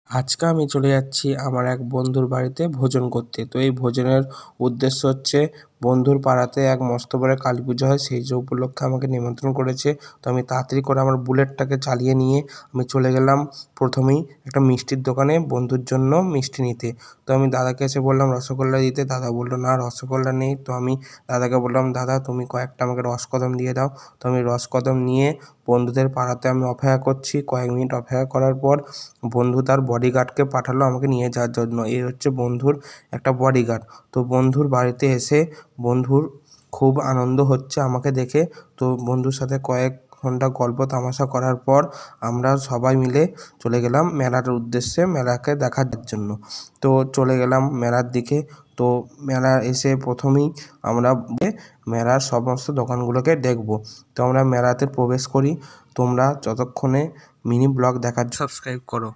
আজকে আমি চলে যাচ্ছি আমার এক বন্ধুর বাড়িতে ভোজন করতে। তো এই ভোজনের উদ্দেশ্য হচ্ছে বন্ধুর পাড়াতে এক মস্ত বড় কালী পুজো হয়, সেই যে উপলক্ষে আমাকে নিমন্ত্রণ করেছে। তো আমি তাড়াতাড়ি করে আমার বুলেটটাকে চালিয়ে নিয়ে আমি চলে গেলাম প্রথমেই একটা মিষ্টির দোকানে বন্ধুর জন্য মিষ্টি নিতে। তো আমি দাদাকে এসে বললাম রসগোল্লা দিতে, দাদা বলল না রসগোল্লা নেই। তো আমি দাদাকে বললাম দাদা তুমি কয়েকটা আমাকে রসকদম দিয়ে দাও। তো আমি রসকদম নিয়ে বন্ধুদের পাড়াতে আমি অপেক্ষা করছি। কয়েক মিনিট অপেক্ষা করার পর বন্ধু তার বডিগার্ডকে পাঠালো আমাকে নিয়ে যাওয়ার জন্য। এই হচ্ছে বন্ধুর একটা বডিগার্ড। তো বন্ধুর বাড়িতে এসে বন্ধুর খুব আনন্দ হচ্ছে আমাকে দেখে। তো বন্ধুর সাথে কয়েক ঘন্টা গল্প তামাশা করার পর আমরা সবাই মিলে চলে গেলাম মেলার উদ্দেশ্যে, মেলাকে দেখার জন্য। তো চলে গেলাম মেলার দিকে। তো মেলা এসে প্রথমেই আমরা মেলার সমস্ত দোকানগুলোকে দেখব। তো আমরা মেলাতে প্রবেশ করি। তোমরা যতক্ষণে মিনি ব্লগ দেখার সাবস্ক্রাইব করো।